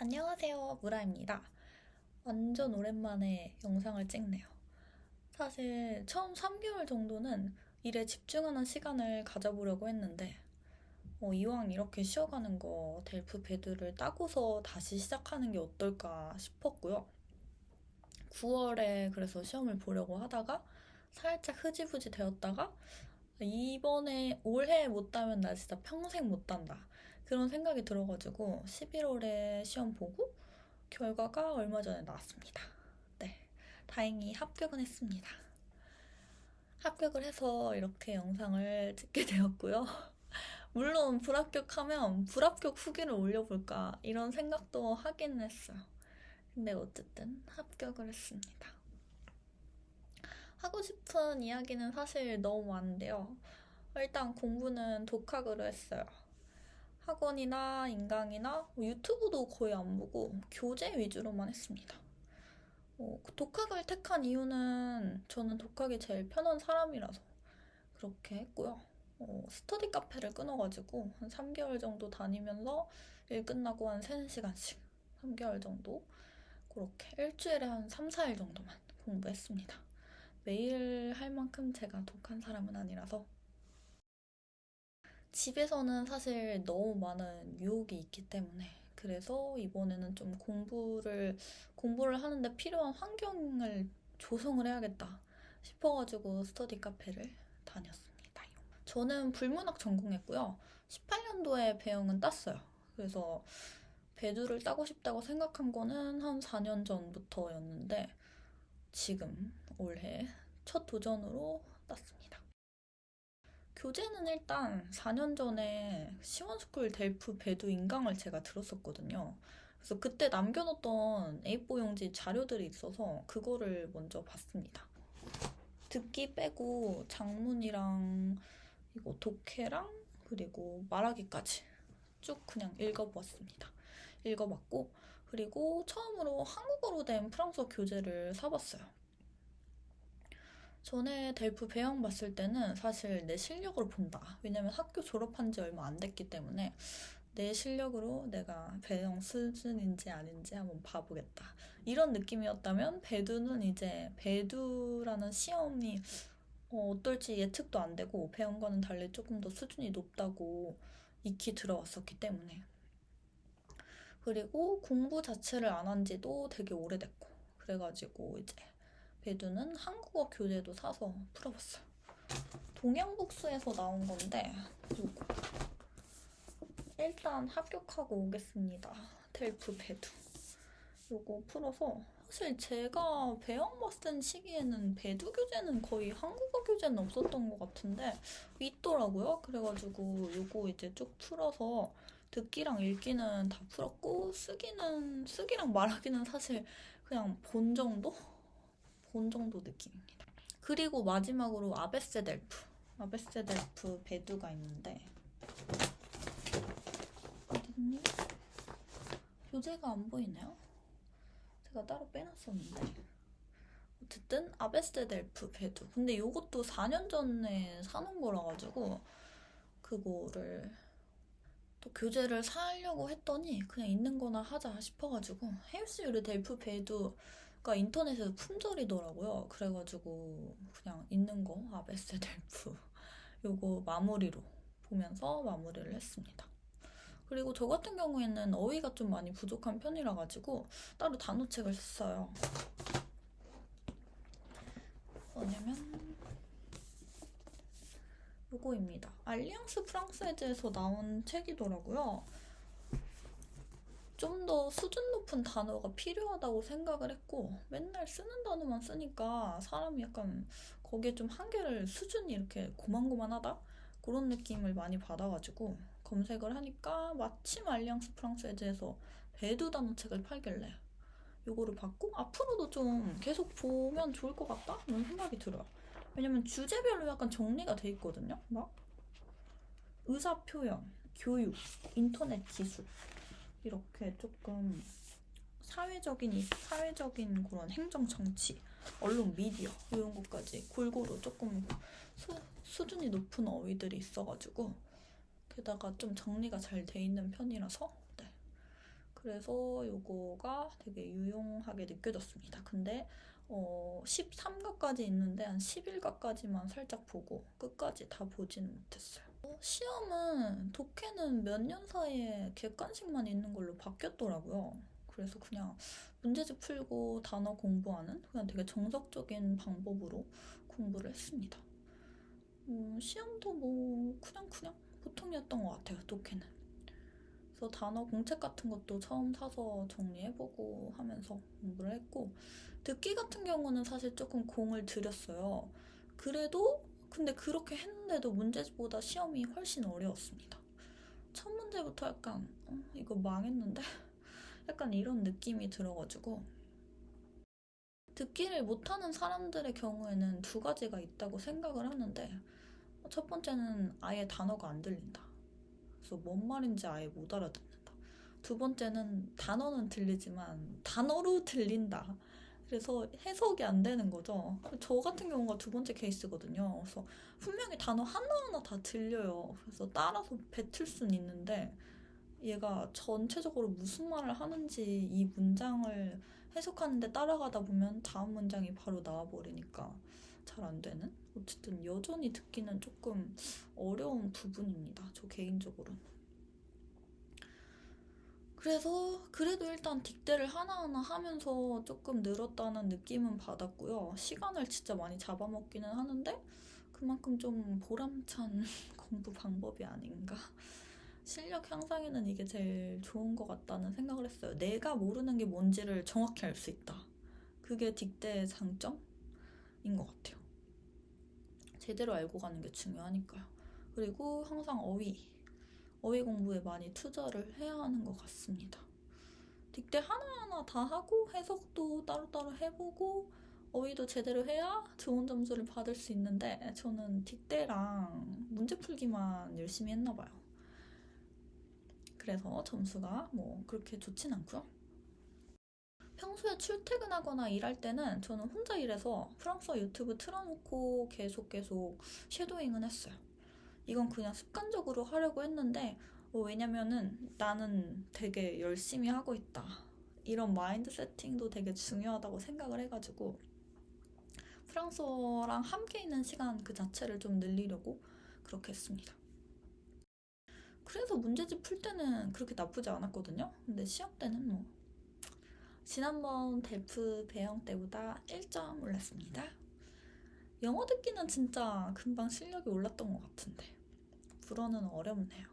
안녕하세요, 무라입니다. 완전 오랜만에 영상을 찍네요. 사실 처음 3개월 정도는 일에 집중하는 시간을 가져보려고 했는데 이왕 이렇게 쉬어가는 거 델프 배드를 따고서 다시 시작하는 게 어떨까 싶었고요. 9월에 그래서 시험을 보려고 하다가 살짝 흐지부지 되었다가 이번에 올해 못 따면 나 진짜 평생 못 딴다. 그런 생각이 들어가지고 11월에 시험 보고 결과가 얼마 전에 나왔습니다. 네, 다행히 합격은 했습니다. 합격을 해서 이렇게 영상을 찍게 되었고요. 물론 불합격하면 불합격 후기를 올려볼까 이런 생각도 하긴 했어요. 근데 어쨌든 합격을 했습니다. 하고 싶은 이야기는 사실 너무 많은데요. 일단 공부는 독학으로 했어요. 학원이나 인강이나 유튜브도 거의 안 보고 교재 위주로만 했습니다. 독학을 택한 이유는 저는 독학이 제일 편한 사람이라서 그렇게 했고요. 스터디 카페를 끊어가지고 한 3개월 정도 다니면서 일 끝나고 한 3, 4시간씩 3개월 정도 그렇게 일주일에 한 3, 4일 정도만 공부했습니다. 매일 할 만큼 제가 독한 사람은 아니라서 집에서는 사실 너무 많은 유혹이 있기 때문에 그래서 이번에는 좀 공부를 하는데 필요한 환경을 조성을 해야겠다 싶어가지고 스터디 카페를 다녔습니다. 저는 불문학 전공했고요. 18년도에 배영은 땄어요. 그래서 배두를 따고 싶다고 생각한 거는 한 4년 전부터였는데 지금 올해 첫 도전으로 땄습니다. 교재는 일단 4년 전에 시원스쿨 델프 배두 인강을 제가 들었었거든요. 그래서 그때 남겨놓던 A4 용지 자료들이 있어서 그거를 먼저 봤습니다. 듣기 빼고 장문이랑 이거 독해랑 그리고 말하기까지 쭉 그냥 읽어보았습니다. 읽어봤고 그리고 처음으로 한국어로 된 프랑스어 교재를 사봤어요. 전에 델프 배영 봤을 때는 사실 내 실력으로 본다. 왜냐면 학교 졸업한 지 얼마 안 됐기 때문에 내 실력으로 내가 배영 수준인지 아닌지 한번 봐보겠다. 이런 느낌이었다면 배두는 이제 배두라는 시험이 어떨지 예측도 안 되고 배영과는 달리 조금 더 수준이 높다고 익히 들어왔었기 때문에 그리고 공부 자체를 안 한 지도 되게 오래됐고 그래가지고 이제 배두는 한국어 교재도 사서 풀어봤어요. 동양북스에서 나온 건데 요거 일단 합격하고 오겠습니다. 델프 배두 요거 풀어서 사실 제가 배영 봤을 시기에는 배두 교재는 거의 한국어 교재는 없었던 것 같은데 있더라고요. 그래가지고 요거 이제 쭉 풀어서 듣기랑 읽기는 다 풀었고 쓰기랑 말하기는 사실 그냥 본 정도 느낌입니다. 그리고 마지막으로 아베세델프 배두가 있는데 어딨니? 교재가 안 보이네요. 제가 따로 빼놨었는데 어쨌든 아베세델프 배두 근데 이것도 4년 전에 사놓은 거라 가지고 그거를 또 교재를 사려고 했더니 그냥 있는 거나 하자 싶어가지고 헤일스 유르 델프 배두가 인터넷에서 품절이더라고요. 그래가지고 그냥 있는 거 아베세 델프 요거 마무리로 보면서 마무리를 했습니다. 그리고 저 같은 경우에는 어휘가 좀 많이 부족한 편이라 가지고 따로 단어책을 샀어요. 뭐냐면 요거입니다. 알리앙스 프랑스에즈에서 나온 책이더라고요. 좀 더 수준 높은 단어가 필요하다고 생각을 했고 맨날 쓰는 단어만 쓰니까 사람이 약간 거기에 좀 한계를 수준이 이렇게 고만고만하다? 그런 느낌을 많이 받아가지고 검색을 하니까 마침 알리앙스 프랑스에즈에서 배두 단어책을 팔길래 요거를 받고 앞으로도 좀 계속 보면 좋을 것 같다? 이런 생각이 들어요. 왜냐면 주제별로 약간 정리가 돼 있거든요. 막 의사표현, 교육, 인터넷 기술 이렇게 조금 사회적인 그런 행정 정치, 언론 미디어 이런 것까지 골고루 조금 수준이 높은 어휘들이 있어가지고 게다가 좀 정리가 잘 돼 있는 편이라서 네. 그래서 요거가 되게 유용하게 느껴졌습니다. 근데 13가까지 있는데 한 11가까지만 살짝 보고 끝까지 다 보지는 못했어요. 시험은 독해는 몇 년 사이에 객관식만 있는 걸로 바뀌었더라고요. 그래서 그냥 문제집 풀고 단어 공부하는 그냥 되게 정석적인 방법으로 공부를 했습니다. 시험도 뭐 그냥 보통이었던 것 같아요, 독해는. 그래서 단어 공책 같은 것도 처음 사서 정리해보고 하면서 공부를 했고, 듣기 같은 경우는 사실 조금 공을 들였어요. 그래도 근데 그렇게 했는데도 문제보다 시험이 훨씬 어려웠습니다. 첫 문제부터 약간 이거 망했는데? 약간 이런 느낌이 들어가지고, 듣기를 못하는 사람들의 경우에는 두 가지가 있다고 생각을 하는데, 첫 번째는 아예 단어가 안 들린다. 그래서 뭔 말인지 아예 못 알아듣는다. 두 번째는 단어는 들리지만 단어로 들린다. 그래서 해석이 안 되는 거죠. 저 같은 경우가 두 번째 케이스거든요. 그래서 분명히 단어 하나하나 다 들려요. 그래서 따라서 뱉을 순 있는데 얘가 전체적으로 무슨 말을 하는지 이 문장을 해석하는데 따라가다 보면 다음 문장이 바로 나와버리니까 잘 안 되는? 어쨌든 여전히 듣기는 조금 어려운 부분입니다. 저 개인적으로는. 그래서 그래도 일단 딕대를 하나하나 하면서 조금 늘었다는 느낌은 받았고요. 시간을 진짜 많이 잡아먹기는 하는데 그만큼 좀 보람찬 공부 방법이 아닌가. 실력 향상에는 이게 제일 좋은 것 같다는 생각을 했어요. 내가 모르는 게 뭔지를 정확히 알 수 있다. 그게 딕대의 장점인 것 같아요. 제대로 알고 가는 게 중요하니까요. 그리고 항상 어휘 공부에 많이 투자를 해야 하는 것 같습니다. 딕대 하나하나 다 하고 해석도 따로따로 해보고 어휘도 제대로 해야 좋은 점수를 받을 수 있는데 저는 딕대랑 문제 풀기만 열심히 했나 봐요. 그래서 점수가 뭐 그렇게 좋진 않고요. 평소에 출퇴근하거나 일할 때는 저는 혼자 일해서 프랑스어 유튜브 틀어놓고 계속 쉐도잉은 했어요. 이건 그냥 습관적으로 하려고 했는데 왜냐면은 나는 되게 열심히 하고 있다. 이런 마인드 세팅도 되게 중요하다고 생각을 해가지고 프랑스어랑 함께 있는 시간 그 자체를 좀 늘리려고 그렇게 했습니다. 그래서 문제집 풀 때는 그렇게 나쁘지 않았거든요. 근데 시험 때는 뭐 지난번 델프 배영 때보다 1점 올랐습니다. 영어 듣기는 진짜 금방 실력이 올랐던 것 같은데 불어는 어렵네요.